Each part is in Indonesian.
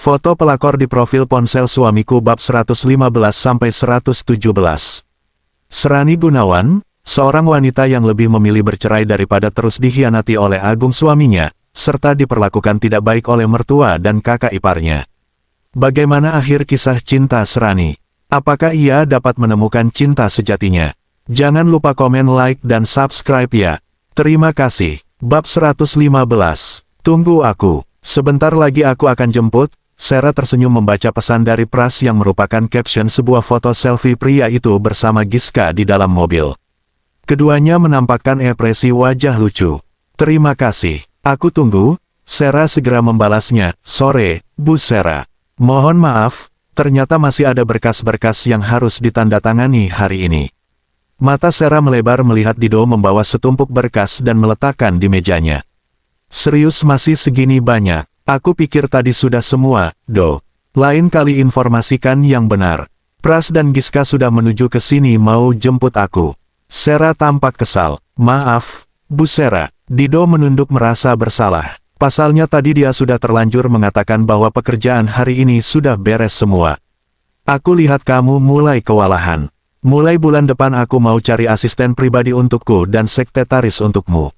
Foto pelakor di profil ponsel suamiku bab 115-117. Serani Gunawan, seorang wanita yang lebih memilih bercerai daripada terus dikhianati oleh Agung suaminya, serta diperlakukan tidak baik oleh mertua dan kakak iparnya. Bagaimana akhir kisah cinta Serani? Apakah ia dapat menemukan cinta sejatinya? Jangan lupa komen, like, dan subscribe ya. Terima kasih. Bab 115. Tunggu aku. Sebentar lagi aku akan jemput. Sera tersenyum membaca pesan dari Pras yang merupakan caption sebuah foto selfie pria itu bersama Giska di dalam mobil. Keduanya menampakkan ekspresi wajah lucu. Terima kasih. Aku tunggu. Sera segera membalasnya. Sore, Bu Sera. Mohon maaf, ternyata masih ada berkas-berkas yang harus ditandatangani hari ini. Mata Sera melebar melihat Dido membawa setumpuk berkas dan meletakkan di mejanya. Serius masih segini banyak? Aku pikir tadi sudah semua, Do. Lain kali informasikan yang benar. Pras dan Giska sudah menuju ke sini mau jemput aku. Sera tampak kesal. Maaf, Bu Sera. Dido menunduk merasa bersalah. Pasalnya tadi dia sudah terlanjur mengatakan bahwa pekerjaan hari ini sudah beres semua. Aku lihat kamu mulai kewalahan. Mulai bulan depan aku mau cari asisten pribadi untukku dan sekretaris untukmu.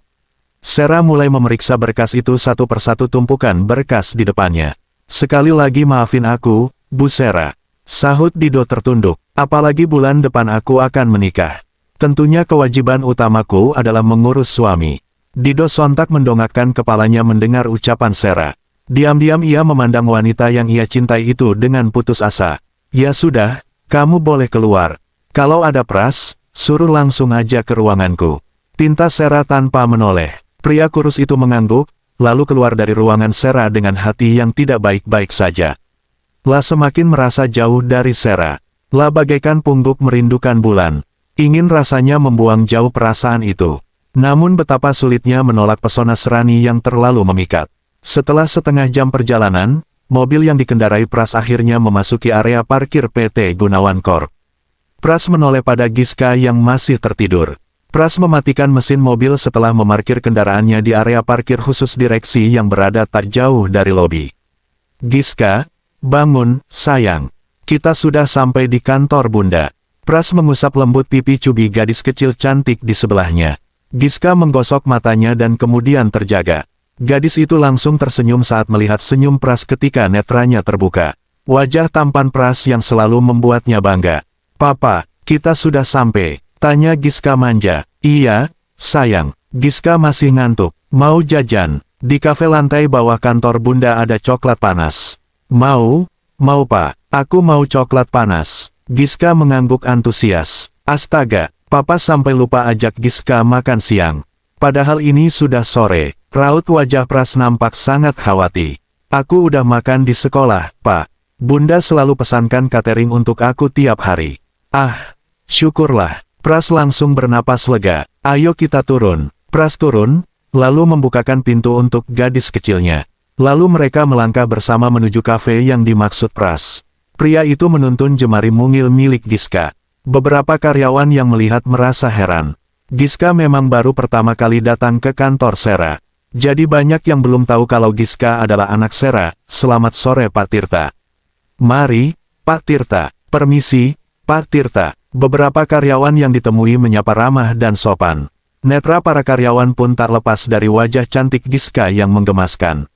Sera mulai memeriksa berkas itu satu persatu tumpukan berkas di depannya. Sekali lagi maafin aku, Bu Sera. Sahut Dido tertunduk. Apalagi bulan depan aku akan menikah. Tentunya kewajiban utamaku adalah mengurus suami. Dido sontak mendongakkan kepalanya mendengar ucapan Sera. Diam-diam ia memandang wanita yang ia cintai itu dengan putus asa. Ya sudah, kamu boleh keluar. Kalau ada Pras, suruh langsung aja ke ruanganku. Pinta Sera tanpa menoleh. Pria kurus itu mengangguk, lalu keluar dari ruangan Sera dengan hati yang tidak baik-baik saja. Lah semakin merasa jauh dari Sera. Lah bagaikan pungguk merindukan bulan. Ingin rasanya membuang jauh perasaan itu. Namun betapa sulitnya menolak pesona Serani yang terlalu memikat. Setelah setengah jam perjalanan, mobil yang dikendarai Pras akhirnya memasuki area parkir PT Gunawan Corp. Pras menoleh pada Giska yang masih tertidur. Pras mematikan mesin mobil setelah memarkir kendaraannya di area parkir khusus direksi yang berada tak jauh dari lobi. Giska, bangun, sayang. Kita sudah sampai di kantor Bunda. Pras mengusap lembut pipi Cubi gadis kecil cantik di sebelahnya. Giska menggosok matanya dan kemudian terjaga. Gadis itu langsung tersenyum saat melihat senyum Pras ketika netranya terbuka. Wajah tampan Pras yang selalu membuatnya bangga. Papa, kita sudah sampai. Tanya Giska manja. Iya, sayang. Giska masih ngantuk. Mau jajan? Di kafe lantai bawah kantor Bunda ada coklat panas. Mau Pak. Aku mau coklat panas. Giska mengangguk antusias. Astaga, Papa sampai lupa ajak Giska makan siang. Padahal ini sudah sore. Raut wajah Pras nampak sangat khawatir. Aku udah makan di sekolah, Pak. Bunda selalu pesankan catering untuk aku tiap hari. Ah, syukurlah. Pras langsung bernapas lega. Ayo kita turun. Pras turun, lalu membukakan pintu untuk gadis kecilnya. Lalu mereka melangkah bersama menuju kafe yang dimaksud Pras. Pria itu menuntun jemari mungil milik Giska. Beberapa karyawan yang melihat merasa heran. Giska memang baru pertama kali datang ke kantor Sera. Jadi banyak yang belum tahu kalau Giska adalah anak Sera. Selamat sore Pak Tirta. Mari, Pak Tirta. Permisi, Pak Tirta. Beberapa karyawan yang ditemui menyapa ramah dan sopan. Netra para karyawan pun tak lepas dari wajah cantik Giska yang menggemaskan.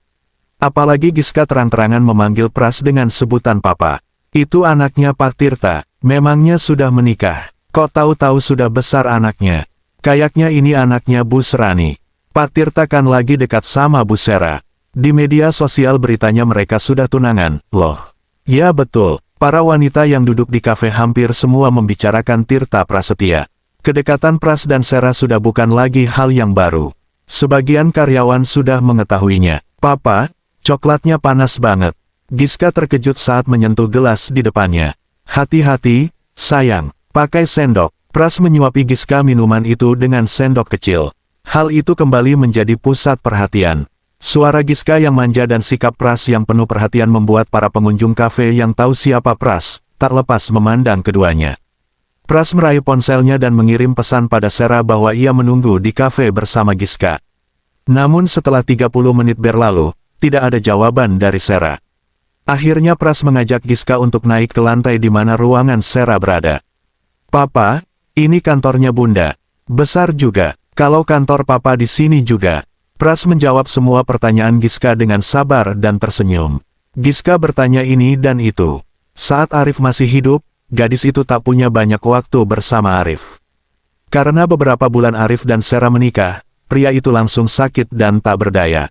Apalagi Giska terang-terangan memanggil Pras dengan sebutan Papa. Itu anaknya Pak Tirta. Memangnya sudah menikah? Kok tahu-tahu sudah besar anaknya? Kayaknya ini anaknya Bu Serani. Pak Tirta kan lagi dekat sama Bu Sera. Di media sosial beritanya mereka sudah tunangan. Loh. Ya betul. Para wanita yang duduk di kafe hampir semua membicarakan Tirta Prasetya. Kedekatan Pras dan Sera sudah bukan lagi hal yang baru. Sebagian karyawan sudah mengetahuinya. Papa, coklatnya panas banget. Giska terkejut saat menyentuh gelas di depannya. Hati-hati, sayang. Pakai sendok. Pras menyuapi Giska minuman itu dengan sendok kecil. Hal itu kembali menjadi pusat perhatian. Suara Giska yang manja dan sikap Pras yang penuh perhatian membuat para pengunjung kafe yang tahu siapa Pras, tak lepas memandang keduanya. Pras meraih ponselnya dan mengirim pesan pada Sera bahwa ia menunggu di kafe bersama Giska. Namun setelah 30 menit berlalu, tidak ada jawaban dari Sera. Akhirnya Pras mengajak Giska untuk naik ke lantai di mana ruangan Sera berada. Papa, ini kantornya Bunda. Besar juga. Kalau kantor Papa di sini juga. Pras menjawab semua pertanyaan Giska dengan sabar dan tersenyum. Giska bertanya ini dan itu. Saat Arif masih hidup, gadis itu tak punya banyak waktu bersama Arif. Karena beberapa bulan Arif dan Sera menikah, pria itu langsung sakit dan tak berdaya.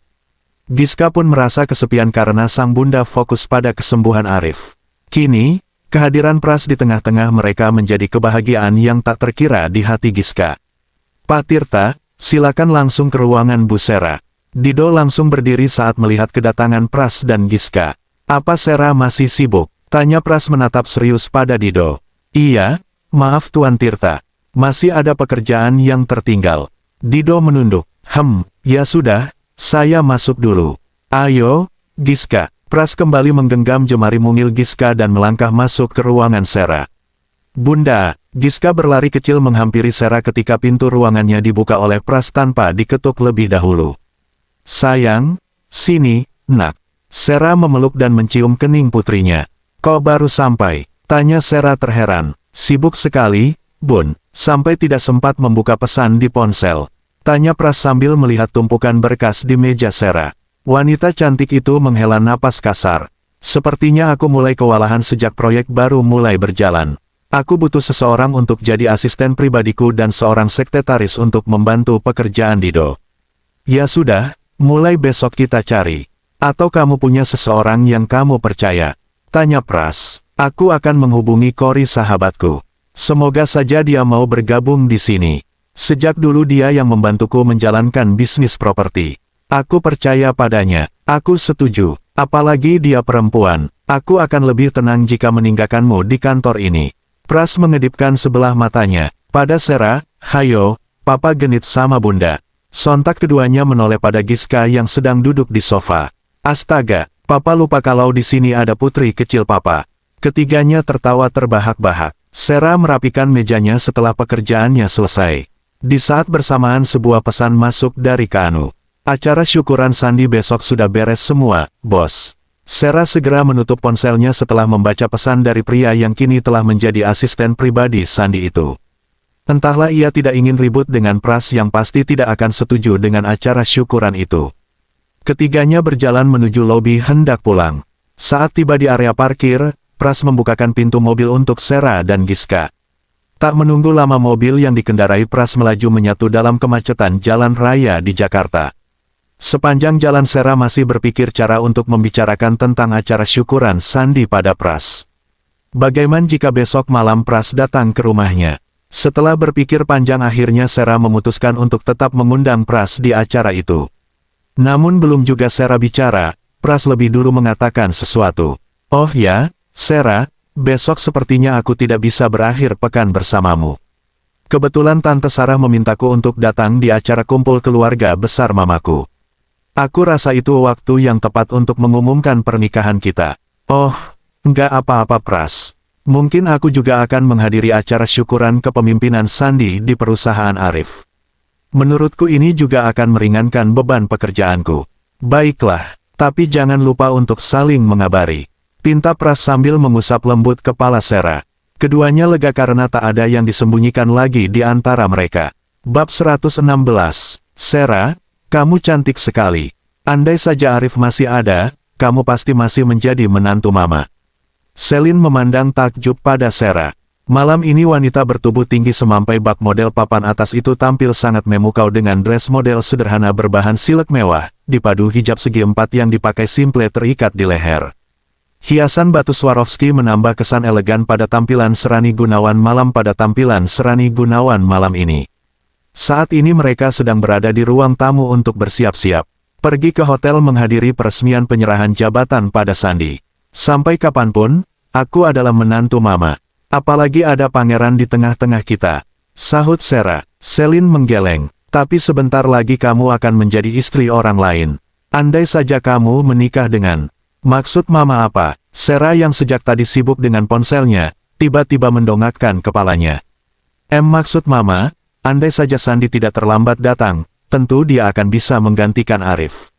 Giska pun merasa kesepian karena sang bunda fokus pada kesembuhan Arif. Kini, kehadiran Pras di tengah-tengah mereka menjadi kebahagiaan yang tak terkira di hati Giska. Pak Tirta, silakan langsung ke ruangan Bu Sera. Dido langsung berdiri saat melihat kedatangan Pras dan Giska. Apa Sera masih sibuk? Tanya Pras menatap serius pada Dido. Iya, maaf Tuan Tirta. Masih ada pekerjaan yang tertinggal. Dido menunduk. Ya sudah. Saya masuk dulu. Ayo, Giska. Pras kembali menggenggam jemari mungil Giska dan melangkah masuk ke ruangan Sera. Bunda, Giska berlari kecil menghampiri Sera ketika pintu ruangannya dibuka oleh Pras tanpa diketuk lebih dahulu. Sayang, sini, nak. Sera memeluk dan mencium kening putrinya. Kau baru sampai? Tanya Sera terheran. Sibuk sekali, Bun, sampai tidak sempat membuka pesan di ponsel. Tanya Pras sambil melihat tumpukan berkas di meja Sera. Wanita cantik itu menghela napas kasar. Sepertinya aku mulai kewalahan sejak proyek baru mulai berjalan. Aku butuh seseorang untuk jadi asisten pribadiku dan seorang sekretaris untuk membantu pekerjaan Dido. Ya sudah, mulai besok kita cari. Atau kamu punya seseorang yang kamu percaya? Tanya Pras. Aku akan menghubungi Kori sahabatku. Semoga saja dia mau bergabung di sini. Sejak dulu dia yang membantuku menjalankan bisnis properti. Aku percaya padanya. Aku setuju. Apalagi dia perempuan. Aku akan lebih tenang jika meninggalkanmu di kantor ini. Pras mengedipkan sebelah matanya. Pada Sera, hayo, Papa genit sama Bunda. Sontak keduanya menoleh pada Giska yang sedang duduk di sofa. Astaga, Papa lupa kalau di sini ada putri kecil Papa. Ketiganya tertawa terbahak-bahak. Sera merapikan mejanya setelah pekerjaannya selesai. Di saat bersamaan sebuah pesan masuk dari Kanu. Acara syukuran Sandi besok sudah beres semua, bos. Sera segera menutup ponselnya setelah membaca pesan dari pria yang kini telah menjadi asisten pribadi Sandi itu. Entahlah ia tidak ingin ribut dengan Pras yang pasti tidak akan setuju dengan acara syukuran itu. Ketiganya berjalan menuju lobi hendak pulang. Saat tiba di area parkir, Pras membukakan pintu mobil untuk Sera dan Giska. Tak menunggu lama mobil yang dikendarai Pras melaju menyatu dalam kemacetan jalan raya di Jakarta. Sepanjang jalan Sera masih berpikir cara untuk membicarakan tentang acara syukuran Sandi pada Pras. Bagaimana jika besok malam Pras datang ke rumahnya? Setelah berpikir panjang akhirnya Sera memutuskan untuk tetap mengundang Pras di acara itu. Namun belum juga Sera bicara, Pras lebih dulu mengatakan sesuatu. Oh ya, Sera, besok sepertinya aku tidak bisa berakhir pekan bersamamu. Kebetulan Tante Sarah memintaku untuk datang di acara kumpul keluarga besar mamaku. Aku rasa itu waktu yang tepat untuk mengumumkan pernikahan kita. Oh, enggak apa-apa Pras. Mungkin aku juga akan menghadiri acara syukuran kepemimpinan Sandi di perusahaan Arif. Menurutku ini juga akan meringankan beban pekerjaanku. Baiklah, tapi jangan lupa untuk saling mengabari. Pinta Pras sambil mengusap lembut kepala Sera. Keduanya lega karena tak ada yang disembunyikan lagi di antara mereka. Bab 116. Sera, kamu cantik sekali. Andai saja Arif masih ada, kamu pasti masih menjadi menantu mama. Selin memandang takjub pada Sera. Malam ini wanita bertubuh tinggi semampai bak model papan atas itu tampil sangat memukau dengan dress model sederhana berbahan silk mewah, dipadu hijab segi empat yang dipakai simple terikat di leher. Hiasan batu Swarovski menambah kesan elegan pada tampilan Serani Gunawan malam ini. Saat ini mereka sedang berada di ruang tamu untuk bersiap-siap. Pergi ke hotel menghadiri peresmian penyerahan jabatan pada Sandi. Sampai kapanpun, aku adalah menantu mama. Apalagi ada pangeran di tengah-tengah kita. Sahut Sera. Selin menggeleng. Tapi sebentar lagi kamu akan menjadi istri orang lain. Andai saja kamu menikah dengan... Maksud mama apa? Sera yang sejak tadi sibuk dengan ponselnya, tiba-tiba mendongakkan kepalanya. Maksud mama, andai saja Sandi tidak terlambat datang, tentu dia akan bisa menggantikan Arif.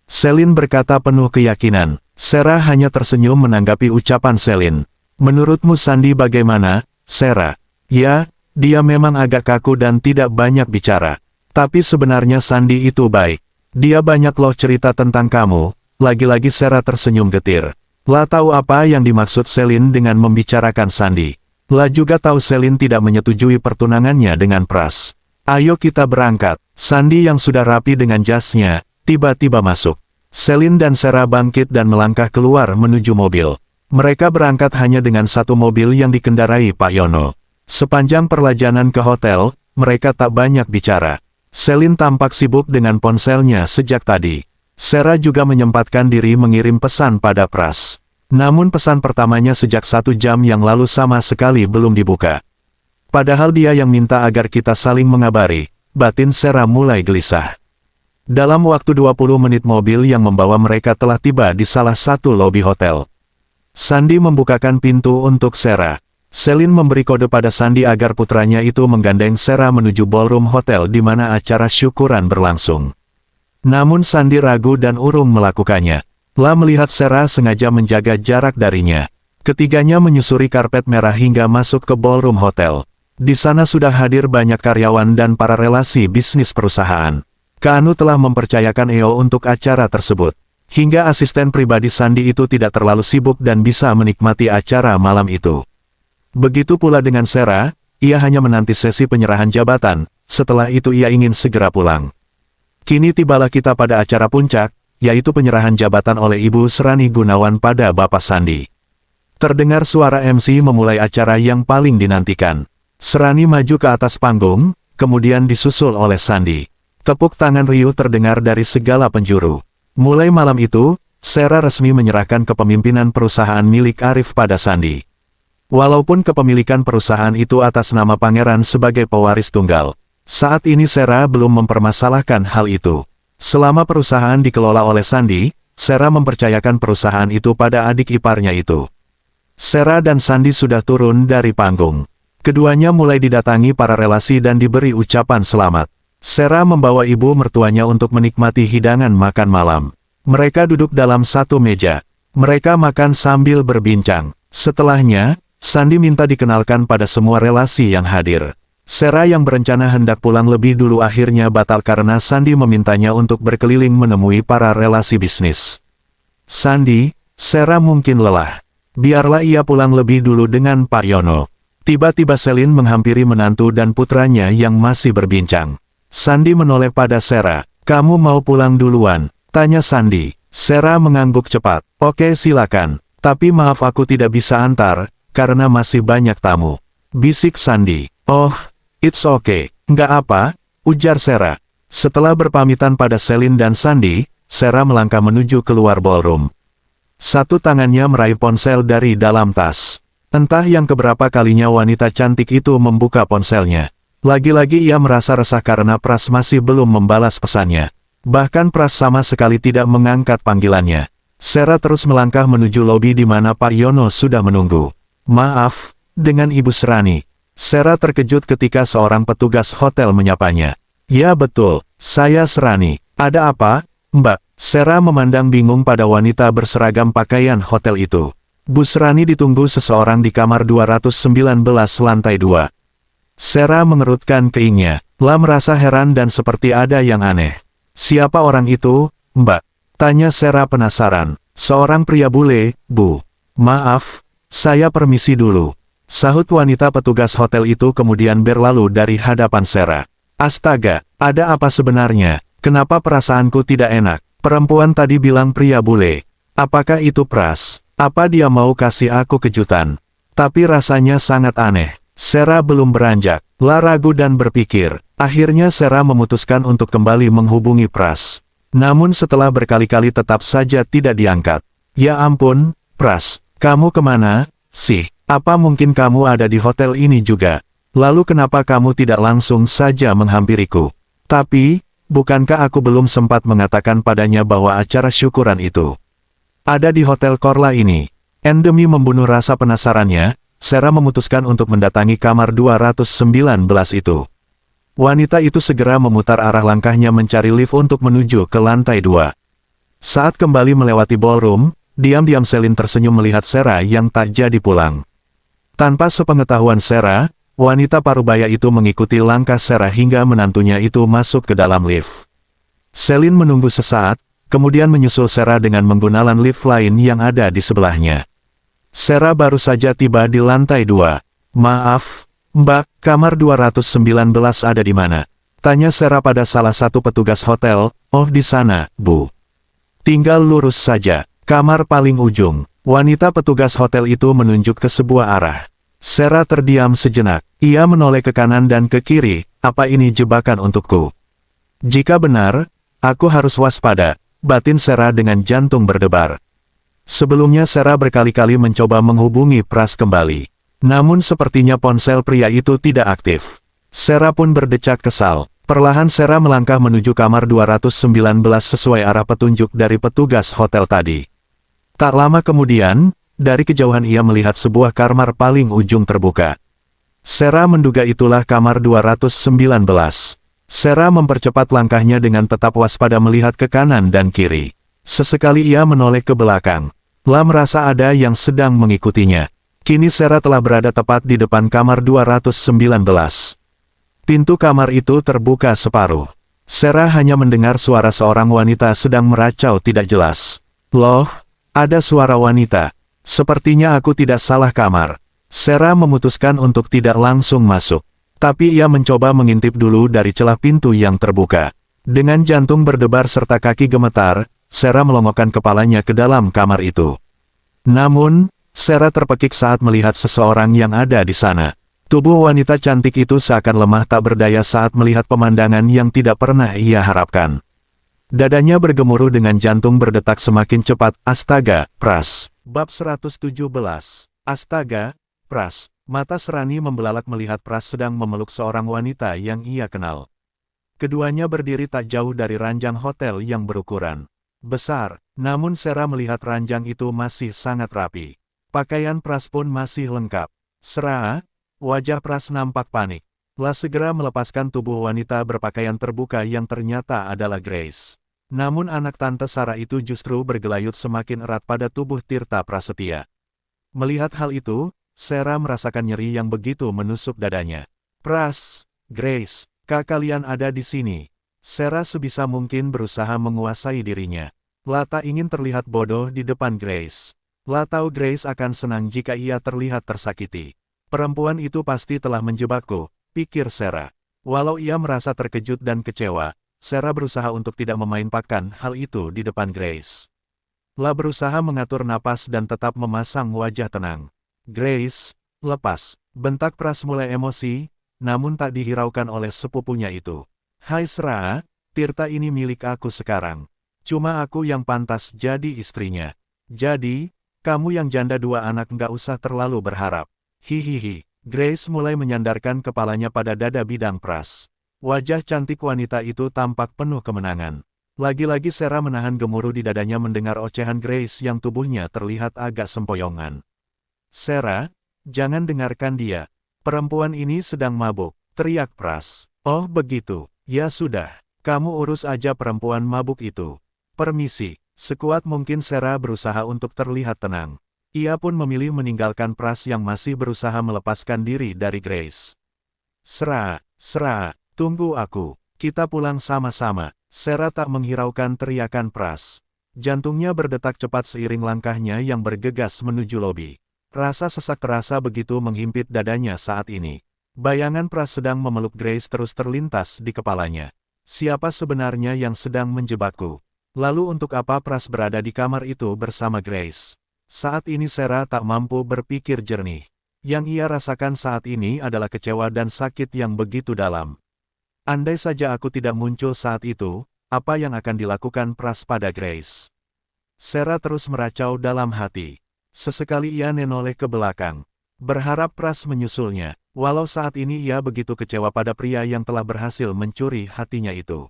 Selin berkata penuh keyakinan. Sarah hanya tersenyum menanggapi ucapan Celine. Menurutmu Sandy bagaimana, Sarah? Ya, dia memang agak kaku dan tidak banyak bicara. Tapi sebenarnya Sandy itu baik. Dia banyak loh cerita tentang kamu. Lagi-lagi Sarah tersenyum getir. Lah tahu apa yang dimaksud Celine dengan membicarakan Sandy. Lah juga tahu Celine tidak menyetujui pertunangannya dengan Pras. Ayo kita berangkat. Sandy yang sudah rapi dengan jasnya, tiba-tiba masuk. Celine dan Sarah bangkit dan melangkah keluar menuju mobil. Mereka berangkat hanya dengan satu mobil yang dikendarai Pak Yono. Sepanjang perjalanan ke hotel, mereka tak banyak bicara. Celine tampak sibuk dengan ponselnya sejak tadi. Sarah juga menyempatkan diri mengirim pesan pada Pras. Namun pesan pertamanya sejak 1 jam yang lalu sama sekali belum dibuka. Padahal dia yang minta agar kita saling mengabari, batin Sarah mulai gelisah. Dalam waktu 20 menit mobil yang membawa mereka telah tiba di salah satu lobi hotel. Sandy membukakan pintu untuk Sarah. Celine memberi kode pada Sandy agar putranya itu menggandeng Sarah menuju ballroom hotel di mana acara syukuran berlangsung. Namun Sandy ragu dan urung melakukannya. Lah melihat Sarah sengaja menjaga jarak darinya. Ketiganya menyusuri karpet merah hingga masuk ke ballroom hotel. Di sana sudah hadir banyak karyawan dan para relasi bisnis perusahaan. Keanu telah mempercayakan EO untuk acara tersebut. Hingga asisten pribadi Sandy itu tidak terlalu sibuk dan bisa menikmati acara malam itu. Begitu pula dengan Sarah, ia hanya menanti sesi penyerahan jabatan, setelah itu ia ingin segera pulang. Kini tibalah kita pada acara puncak, yaitu penyerahan jabatan oleh Ibu Serani Gunawan pada Bapak Sandy. Terdengar suara MC memulai acara yang paling dinantikan. Serani maju ke atas panggung, kemudian disusul oleh Sandy. Tepuk tangan riuh terdengar dari segala penjuru. Mulai malam itu, Sarah resmi menyerahkan kepemimpinan perusahaan milik Arif pada Sandy. Walaupun kepemilikan perusahaan itu atas nama pangeran sebagai pewaris tunggal, saat ini Sarah belum mempermasalahkan hal itu. Selama perusahaan dikelola oleh Sandy, Sarah mempercayakan perusahaan itu pada adik iparnya itu. Sarah dan Sandy sudah turun dari panggung. Keduanya mulai didatangi para relasi dan diberi ucapan selamat. Sarah membawa ibu mertuanya untuk menikmati hidangan makan malam. Mereka duduk dalam satu meja. Mereka makan sambil berbincang. Setelahnya, Sandy minta dikenalkan pada semua relasi yang hadir. Sarah yang berencana hendak pulang lebih dulu akhirnya batal karena Sandy memintanya untuk berkeliling menemui para relasi bisnis. Sandy, Sarah mungkin lelah. Biarlah ia pulang lebih dulu dengan Pak Yono. Tiba-tiba Celine menghampiri menantu dan putranya yang masih berbincang. Sandy menoleh pada Sarah. Kamu mau pulang duluan? Tanya Sandy. Sarah mengangguk cepat. Oke silakan. Tapi maaf aku tidak bisa antar, karena masih banyak tamu. Bisik Sandy. Oh, it's okay. Nggak apa, ujar Sarah. Setelah berpamitan pada Celine dan Sandy, Sarah melangkah menuju keluar ballroom. Satu tangannya meraih ponsel dari dalam tas. Entah yang keberapa kalinya wanita cantik itu membuka ponselnya. Lagi-lagi ia merasa resah karena Pras masih belum membalas pesannya. Bahkan Pras sama sekali tidak mengangkat panggilannya. Sarah terus melangkah menuju lobi di mana Pak Yono sudah menunggu. Maaf, dengan Ibu Serani. Sarah terkejut ketika seorang petugas hotel menyapanya. Ya betul, saya Serani. Ada apa, Mbak? Sarah memandang bingung pada wanita berseragam pakaian hotel itu. Bu Serani ditunggu seseorang di kamar 219 lantai 2. Sarah mengerutkan keingnya. Lah merasa heran dan seperti ada yang aneh. Siapa orang itu, Mbak? Tanya Sarah penasaran. Seorang pria bule, Bu. Maaf, saya permisi dulu. Sahut wanita petugas hotel itu kemudian berlalu dari hadapan Sarah. Astaga, ada apa sebenarnya? Kenapa perasaanku tidak enak? Perempuan tadi bilang pria bule. Apakah itu Pras? Apa dia mau kasih aku kejutan? Tapi rasanya sangat aneh. Sarah belum beranjak, lah ragu dan berpikir. Akhirnya Sarah memutuskan untuk kembali menghubungi Pras. Namun setelah berkali-kali tetap saja tidak diangkat. Ya ampun, Pras, kamu kemana, sih? Apa mungkin kamu ada di hotel ini juga? Lalu kenapa kamu tidak langsung saja menghampiriku? Tapi, bukankah aku belum sempat mengatakan padanya bahwa acara syukuran itu ada di Hotel Korla ini? Demi membunuh rasa penasarannya, Sarah memutuskan untuk mendatangi kamar 219 itu. Wanita itu segera memutar arah langkahnya mencari lift untuk menuju ke lantai 2. Saat kembali melewati ballroom, Diam-diam Selin tersenyum melihat Sera yang tak jadi pulang. Tanpa sepengetahuan Sera, wanita parubaya itu mengikuti langkah Sera hingga menantunya itu masuk ke dalam lift. Selin menunggu sesaat, kemudian menyusul Sera dengan menggunakan lift lain yang ada di sebelahnya. Sera baru saja tiba di lantai 2. "Maaf, Mbak, kamar 219 ada di mana?" tanya Sera pada salah satu petugas hotel. "Oh, di sana, Bu. Tinggal lurus saja, kamar paling ujung." Wanita petugas hotel itu menunjuk ke sebuah arah. Sera terdiam sejenak. Ia menoleh ke kanan dan ke kiri. "Apa ini jebakan untukku? Jika benar, aku harus waspada," batin Sera dengan jantung berdebar. Sebelumnya Sera berkali-kali mencoba menghubungi Pras kembali. Namun sepertinya ponsel pria itu tidak aktif. Sera pun berdecak kesal. Perlahan Sera melangkah menuju kamar 219 sesuai arah petunjuk dari petugas hotel tadi. Tak lama kemudian, dari kejauhan ia melihat sebuah kamar paling ujung terbuka. Sera menduga itulah kamar 219. Sera mempercepat langkahnya dengan tetap waspada melihat ke kanan dan kiri. Sesekali ia menoleh ke belakang. Lah merasa ada yang sedang mengikutinya. Kini Sera telah berada tepat di depan kamar 219. Pintu kamar itu terbuka separuh. Sera hanya mendengar suara seorang wanita sedang meracau tidak jelas. "Loh, ada suara wanita. Sepertinya aku tidak salah kamar." Sera memutuskan untuk tidak langsung masuk. Tapi ia mencoba mengintip dulu dari celah pintu yang terbuka. Dengan jantung berdebar serta kaki gemetar, Sera melongokkan kepalanya ke dalam kamar itu. Namun, Sera terpekik saat melihat seseorang yang ada di sana. Tubuh wanita cantik itu seakan lemah tak berdaya saat melihat pemandangan yang tidak pernah ia harapkan. Dadanya bergemuruh dengan jantung berdetak semakin cepat. Astaga, Pras. Bab 117. Astaga, Pras. Mata Serani membelalak melihat Pras sedang memeluk seorang wanita yang ia kenal. Keduanya berdiri tak jauh dari ranjang hotel yang berukuran besar, namun Sera melihat ranjang itu masih sangat rapi. Pakaian Pras pun masih lengkap. "Sera," wajah Pras nampak panik. Lah segera melepaskan tubuh wanita berpakaian terbuka yang ternyata adalah Grace. Namun anak tante Sarah itu justru bergelayut semakin erat pada tubuh Tirta Prasetya. Melihat hal itu, Sera merasakan nyeri yang begitu menusuk dadanya. "Pras, Grace, kalian ada di sini." Sera sebisa mungkin berusaha menguasai dirinya. Lah tak ingin terlihat bodoh di depan Grace. Lah tahu Grace akan senang jika ia terlihat tersakiti. Perempuan itu pasti telah menjebakku, pikir Sera. Walau ia merasa terkejut dan kecewa, Sera berusaha untuk tidak memainkan hal itu di depan Grace. Lah berusaha mengatur napas dan tetap memasang wajah tenang. "Grace, lepas," bentak Pras mulai emosi, namun tak dihiraukan oleh sepupunya itu. "Hai Sera, Tirta ini milik aku sekarang. Cuma aku yang pantas jadi istrinya. Jadi, kamu yang janda 2 anak nggak usah terlalu berharap." Hihihi. Grace mulai menyandarkan kepalanya pada dada bidang Pras. Wajah cantik wanita itu tampak penuh kemenangan. Lagi-lagi Sera menahan gemuruh di dadanya mendengar ocehan Grace yang tubuhnya terlihat agak sempoyongan. "Sera, jangan dengarkan dia. Perempuan ini sedang mabuk," teriak Pras. "Oh begitu, ya sudah. Kamu urus aja perempuan mabuk itu. Permisi." Sekuat mungkin Sera berusaha untuk terlihat tenang. Ia pun memilih meninggalkan Pras yang masih berusaha melepaskan diri dari Grace. "Sera, tunggu aku. Kita pulang sama-sama." Sera tak menghiraukan teriakan Pras. Jantungnya berdetak cepat seiring langkahnya yang bergegas menuju lobi. Rasa sesak terasa begitu menghimpit dadanya saat ini. Bayangan Pras sedang memeluk Grace terus terlintas di kepalanya. Siapa sebenarnya yang sedang menjebakku? Lalu untuk apa Pras berada di kamar itu bersama Grace? Saat ini Sera tak mampu berpikir jernih. Yang ia rasakan saat ini adalah kecewa dan sakit yang begitu dalam. Andai saja aku tidak muncul saat itu, apa yang akan dilakukan Pras pada Grace? Sera terus meracau dalam hati. Sesekali ia menoleh ke belakang, berharap Pras menyusulnya, walau saat ini ia begitu kecewa pada pria yang telah berhasil mencuri hatinya itu.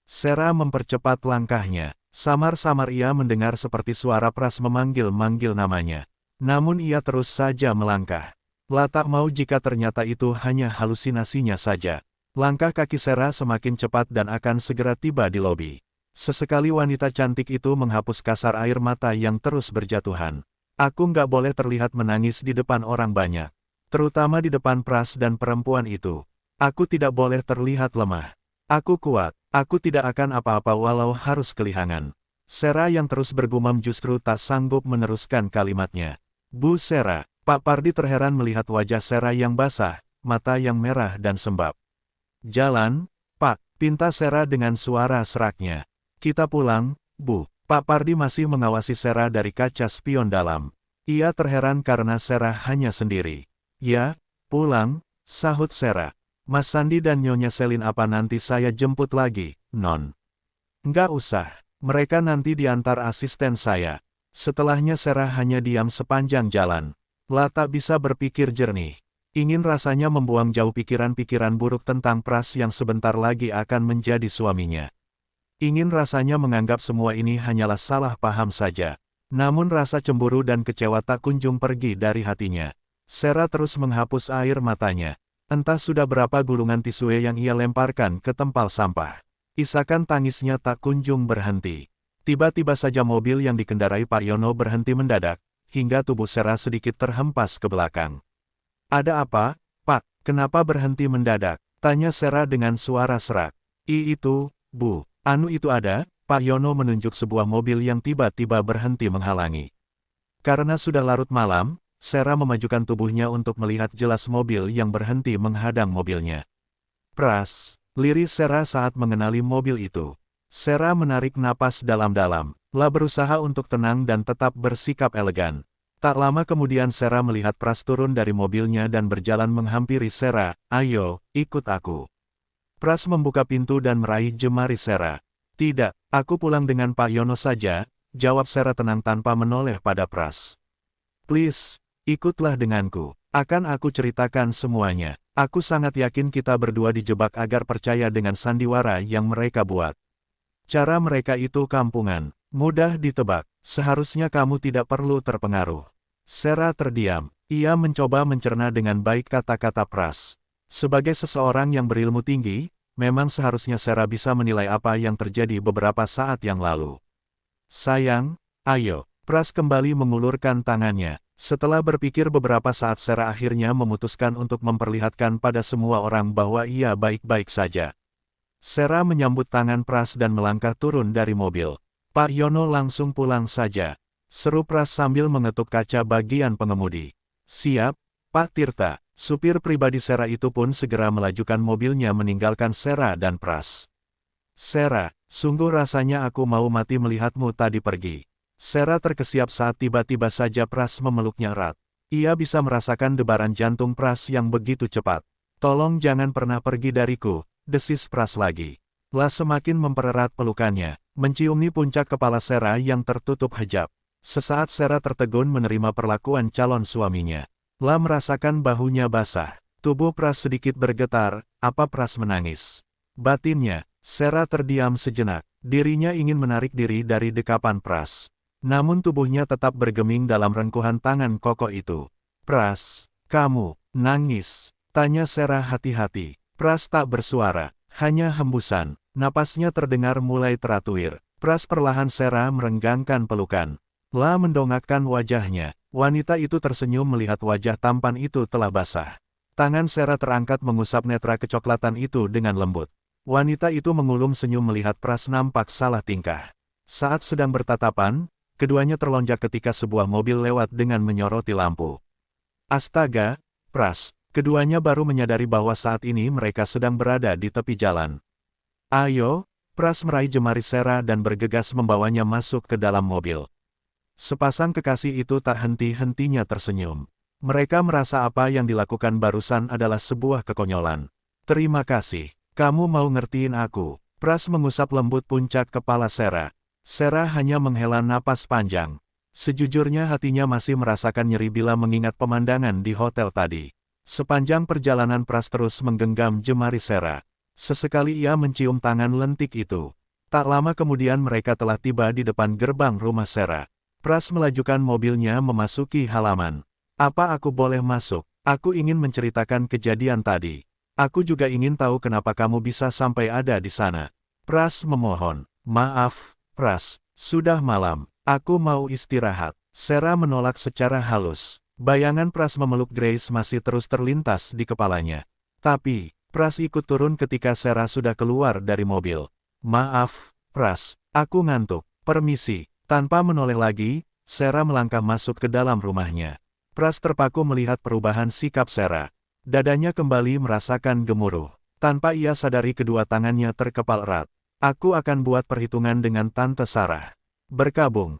Sera mempercepat langkahnya. Samar-samar ia mendengar seperti suara Pras memanggil-manggil namanya. Namun ia terus saja melangkah. Lah tak mau jika ternyata itu hanya halusinasinya saja. Langkah kaki Sera semakin cepat dan akan segera tiba di lobi. Sesekali wanita cantik itu menghapus kasar air mata yang terus berjatuhan. Aku nggak boleh terlihat menangis di depan orang banyak. Terutama di depan Pras dan perempuan itu. Aku tidak boleh terlihat lemah. Aku kuat. Aku tidak akan apa-apa walau harus kehilangan. Sera yang terus bergumam justru tak sanggup meneruskan kalimatnya. Bu Sera, Pak Pardi terheran melihat wajah Sera yang basah, mata yang merah dan sembab. Jalan, Pak, pinta Sera dengan suara seraknya. Kita pulang, Bu. Pak Pardi masih mengawasi Sera dari kaca spion dalam. Ia terheran karena Sera hanya sendiri. Ya, pulang, sahut Sera. Mas Sandi dan Nyonya Selin apa nanti saya jemput lagi, Non? Enggak usah. Mereka nanti diantar asisten saya. Setelahnya Sera hanya diam sepanjang jalan. La tak bisa berpikir jernih. Ingin rasanya membuang jauh pikiran-pikiran buruk tentang Pras yang sebentar lagi akan menjadi suaminya. Ingin rasanya menganggap semua ini hanyalah salah paham saja. Namun rasa cemburu dan kecewa tak kunjung pergi dari hatinya. Sera terus menghapus air matanya. Entah sudah berapa gulungan tisu yang ia lemparkan ke tempat sampah. Isakan tangisnya tak kunjung berhenti. Tiba-tiba saja mobil yang dikendarai Pak Yono berhenti mendadak, hingga tubuh Sera sedikit terhempas ke belakang. Ada apa, Pak? Kenapa berhenti mendadak? Tanya Sera dengan suara serak. Itu, Bu. Anu itu ada, Pak Yono menunjuk sebuah mobil yang tiba-tiba berhenti menghalangi. Karena sudah larut malam, Sera memajukan tubuhnya untuk melihat jelas mobil yang berhenti menghadang mobilnya. Pras. Liris Sera saat mengenali mobil itu. Sera menarik napas dalam-dalam. La berusaha untuk tenang dan tetap bersikap elegan. Tak lama kemudian Sera melihat Pras turun dari mobilnya dan berjalan menghampiri Sera. Ayo, ikut aku. Pras membuka pintu dan meraih jemari Sera. Tidak, aku pulang dengan Pak Yono saja, jawab Sera tenang tanpa menoleh pada Pras. Please, ikutlah denganku. Akan aku ceritakan semuanya. Aku sangat yakin kita berdua dijebak agar percaya dengan sandiwara yang mereka buat. Cara mereka itu kampungan, mudah ditebak. Seharusnya kamu tidak perlu terpengaruh. Sera terdiam. Ia mencoba mencerna dengan baik kata-kata Pras. Sebagai seseorang yang berilmu tinggi, memang seharusnya Sera bisa menilai apa yang terjadi beberapa saat yang lalu. Sayang, ayo. Pras kembali mengulurkan tangannya. Setelah berpikir beberapa saat Sera akhirnya memutuskan untuk memperlihatkan pada semua orang bahwa ia baik-baik saja. Sera menyambut tangan Pras dan melangkah turun dari mobil. Pak Yono langsung pulang saja. Seru Pras sambil mengetuk kaca bagian pengemudi. Siap, Pak Tirta. Supir pribadi Sera itu pun segera melajukan mobilnya meninggalkan Sera dan Pras. Sera, sungguh rasanya aku mau mati melihatmu tadi pergi. Sera terkesiap saat tiba-tiba saja Pras memeluknya erat. Ia bisa merasakan debaran jantung Pras yang begitu cepat. Tolong jangan pernah pergi dariku, desis Pras lagi. La semakin mempererat pelukannya, menciumi puncak kepala Sera yang tertutup hijab. Sesaat Sera tertegun menerima perlakuan calon suaminya. La merasakan bahunya basah. Tubuh Pras sedikit bergetar, apa Pras menangis? Batinnya, Sera terdiam sejenak. Dirinya ingin menarik diri dari dekapan Pras. Namun tubuhnya tetap bergeming dalam rengkuhan tangan kokoh itu. Pras, kamu, nangis? Tanya Sera hati-hati. Pras tak bersuara, hanya hembusan. Napasnya terdengar mulai teratur. Pras perlahan Sera merenggangkan pelukan. La mendongakkan wajahnya. Wanita itu tersenyum melihat wajah tampan itu telah basah. Tangan Sera terangkat mengusap netra kecoklatan itu dengan lembut. Wanita itu mengulum senyum melihat Pras nampak salah tingkah. Saat sedang bertatapan, keduanya terlonjak ketika sebuah mobil lewat dengan menyoroti lampu. Astaga, Pras, keduanya baru menyadari bahwa saat ini mereka sedang berada di tepi jalan. Ayo, Pras meraih jemari Sera dan bergegas membawanya masuk ke dalam mobil. Sepasang kekasih itu tak henti-hentinya tersenyum. Mereka merasa apa yang dilakukan barusan adalah sebuah kekonyolan. Terima kasih, kamu mau ngertiin aku. Pras mengusap lembut puncak kepala Sera. Sera hanya menghela napas panjang. Sejujurnya hatinya masih merasakan nyeri bila mengingat pemandangan di hotel tadi. Sepanjang perjalanan Pras terus menggenggam jemari Sera. Sesekali ia mencium tangan lentik itu. Tak lama kemudian mereka telah tiba di depan gerbang rumah Sera. Pras melajukan mobilnya memasuki halaman. Apa aku boleh masuk? Aku ingin menceritakan kejadian tadi. Aku juga ingin tahu kenapa kamu bisa sampai ada di sana. Pras memohon. Maaf, Pras, sudah malam. Aku mau istirahat. Sarah menolak secara halus. Bayangan Pras memeluk Grace masih terus terlintas di kepalanya. Tapi, Pras ikut turun ketika Sarah sudah keluar dari mobil. Maaf, Pras, aku ngantuk. Permisi. Tanpa menoleh lagi, Sarah melangkah masuk ke dalam rumahnya. Pras terpaku melihat perubahan sikap Sarah. Dadanya kembali merasakan gemuruh. Tanpa ia sadari kedua tangannya terkepal erat. Aku akan buat perhitungan dengan Tante Sarah. Berkabung.